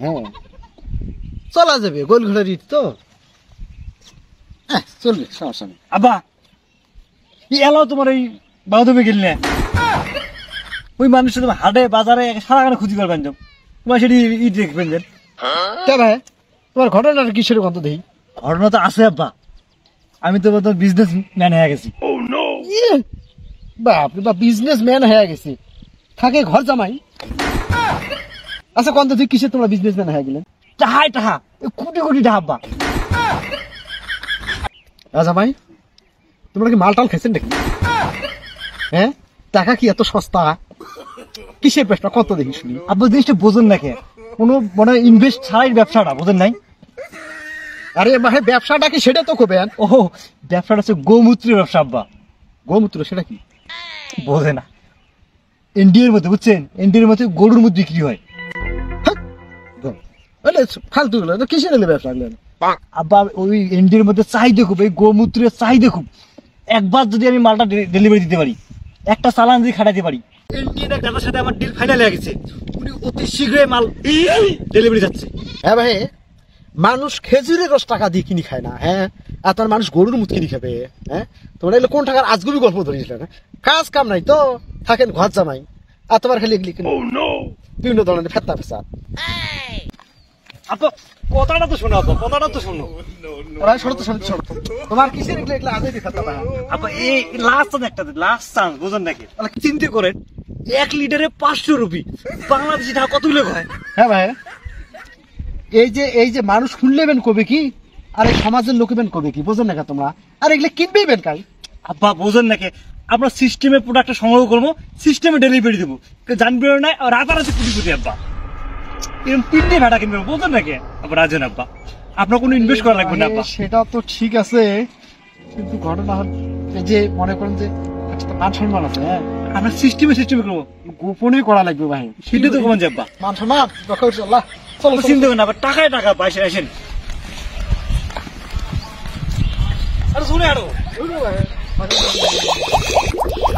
হ্যাঁ চলা যাবে, গোল ঘোড়ার ইট তো চলবে, সমস্যা নেই। আব্বা এলাও তোমার এই বাউদমে গেল না, ওই মানুষটা তোমার হাটে বাজারে সারাখানে খুঁজি করবেন তোমার সেটি ইট দেখবেন যে ভাই তোমার ঘটনাটা কিসের গন্ধ দেই? ঘটনা তো আছে আব্বা, আমি তো বিজনেস ম্যান হয়ে গেছি। বাপ বা বিজনেস ম্যান হয়ে গেছি, থাকে ঘর জামাই। আচ্ছা কন্ত তুই কিসে তোমরা বিজনেস ম্যান হয়ে গেলেন? টাহাই টাহা, কোটি কোটি টাহা আব্বা। জামাই তোমরা কি মাল টাল খাইছেন নাকি? হ্যাঁ টাকা কি এত সস্তা? কিসের ব্যবসা কত দেখি শুনি? আব্বা জিনিসটা বোঝেন নাকি, কোনো মানে ইনভেস্ট ছাড়াই ব্যবসাটা বোঝেন নাই? আরে ভাই ব্যবসাটা কি সেটা তো কবেন? ও ব্যবসাটা হচ্ছে গোমূত্রের ব্যবসা আব্বা। গোমূত্র সেটা কি? বোঝে না, ইন্ডিয়ার মধ্যে বুঝছেন, ইন্ডিয়ার মধ্যে গরুর মধ্যে বিক্রি হয়। ফালতু গুলো কিসের এলে ব্যবসা? আব্বা ওই ইন্ডিয়ার মধ্যে চাহিদা খুব, এই গোমূত্রের চাহিদা খুব। একবার যদি আমি মালটা ডেলিভারি দিতে পারি, একটা চালান যদি খাটাইতে পারি, ইন্ডিয়ান দাদার সাথে আমার ডিল ফাইনাল হয়ে গেছে, উনি অতি শীঘ্রই মাল ডেলিভারি যাচ্ছে। হ্যাঁ ভাই মানুষ খেজুরের রস টাকা দিয়ে কিনি খায় না, হ্যাঁ আর তার মানুষ গরুর মুখ কিনি খাবে? হ্যাঁ তোমরা এগুলো কোন টাকার আজগুবি গল্প ধরেছিল না? কাজ কাম নাই তো থাকেন ঘর জামাই, আর তোমার খালি এগুলি বিভিন্ন ধরনের ফেত্তা ফেসা। আপা কথাটা তো শোনো, আপা কথাটা তো শোনো। তোমার কিসের এগুলো এগুলো আজই ফেত্তা ভাই? আপা এই লাস্ট একটা লাস্ট চান্স বুঝেন নাকি? চিন্তা করেন 1 লিটারে 500 রুপি, বাংলাদেশি টাকা কত লোক হয়? হ্যাঁ ভাই এই যে মানুষ শুনলেবেন কবে কি, আর এই সমাজের লোকেবেন কবে কি, বোঝেন না তোমরা? আর এগুলো কিনবেই বেন কাই? আব্বা বোঝেন নাকি, আমরা সিস্টেমে প্রোডাক্টটা সংগ্রহ করবো, সিস্টেমে ডেলিভারি দেবো, জানবে না রাতারাতি কোটি কোটি আব্বা। এরকম 3টে ভাড়া কিনবে বোঝেন নাকি? আবার রাজেন আব্বা আপনার কোনো ইনভেস্ট করা লাগবে না আব্বা। সেটা তো ঠিক আছে, কিন্তু ঘটনা হল এই যে মনে করেন যে একটা মান সম্মান আছে, হ্যাঁ আমরা সিস্টেমে করবো, গোপনে করা লাগবে ভাই। সেটা তো কমান আব্বা, মান সম্মান রক্ষা করছে আল্লাহ। চলো চিন্তা করেন আবার টাকায় টাকা পয়সা আসেন। আরে শুনে আরো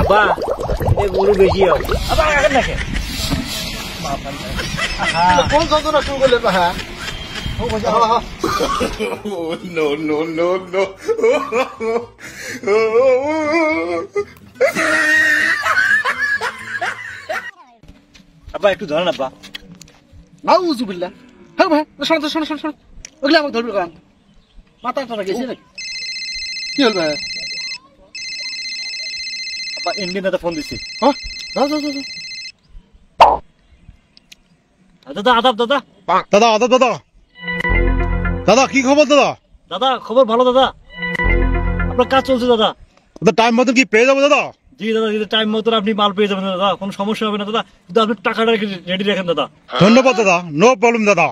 আব্বা এই গরু বেশি হোক আবার আগের নাকি কোন যন্ত্রণা শুরু করলে হ্যাঁ? No, no, no, no. আব্বা একটু ধরেন আব্বা। নাউজুবিল্লাহ। হ্যাঁ ভাই শোনো শোনো শোনো শোনো, ওগুলো আমাকে ধরবে কারণ মাথা টানা গেছে নাকি? কি হল ভাই? আব্বা ইন্ডিয়ান দাদা ফোন দিছি। হ্যাঁ যাও যাও যাও। দাদা আদাব দাদা। দাদা আদাব দাদা। দাদা কি খবর দাদা? দাদা খবর ভালো দাদা, আপনার কাজ চলছে দাদা। দাদা টাইম মতো কি পেয়ে যাবো দাদা? জি দাদা, যদি টাইম মতো আপনি মাল পেয়ে যাবেন দাদা, কোনো সমস্যা হবে না দাদা, কিন্তু আপনি টাকাটা রেডি রাখেন দাদা। ধন্যবাদ দাদা, নো প্রবলেম দাদা।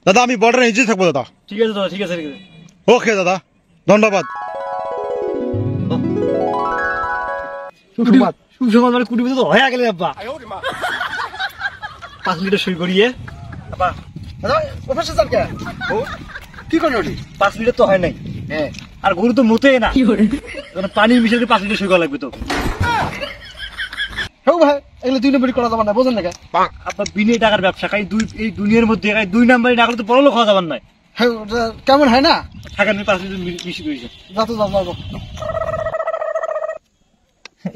দাদা আমি বর্ডারে নিজেই থাকবো দাদা। ঠিক আছে দাদা, ঠিক আছে ঠিক আছে। ওকে দাদা, ধন্যবাদ। সুসংবাদ মানে কুটি তো হয়ে গেলে আব্বা। 5 লিটার সই করিয়ে আব্বা। প্রফেসর স্যার কে কি করলো? 5 লিটার তো হয় নাই, হ্যাঁ আর গরু তো মতেই না, পানি মিশিয়ে 5 লিটার সই করা লাগবে তো। হ্যাঁ ভাই এগুলো 2 নম্বরই করা যাবে না, বোঝেন না? আপনার বিনে টাকার ব্যবসা খাই এই দুনিয়ার মধ্যে 2 নাম্বারই না করলে তো বড় লোক হওয়া যাবার নাই। হ্যাঁ কেমন হয় না? থাকেন 5 লিটার মিশি করেছে। যাও তো যাও যাও।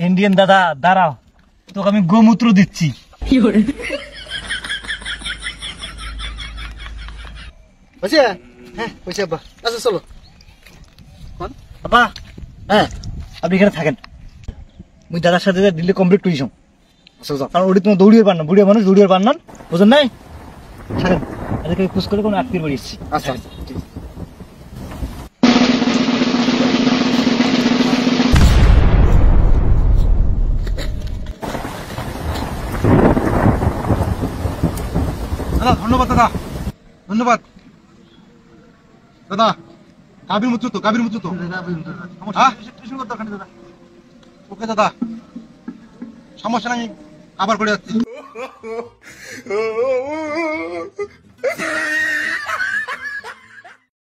ইন্ডিয়ান দাদা দাঁড়াও, তোকে আমি গোমূত্র দিচ্ছি। বুঝছে? হ্যাঁ বুঝছে আব্বা। আচ্ছা চলো। আব্বা হ্যাঁ আপনি এখানে থাকেন, মুই দাদার সাথে ডিলে কমপ্লিট করিস, আচ্ছা যাও। কারণ ওটি তোমার দৌড়িয়ে পার না, বুড়িয়া মানুষ দৌড়িয়ে পার না, বুঝলেন নাই? থাকেন, এদেরকে খুশ করে কোনো আত্মীয় বাড়ি এসছি। আচ্ছা দাদা ধন্যবাদ দাদা, ধন্যবাদ দাদা। কাবির মুত্র তো, কাবির মুত্র তো। ওকে দাদা, সমস্যা নাই, আবার করে যাচ্ছি।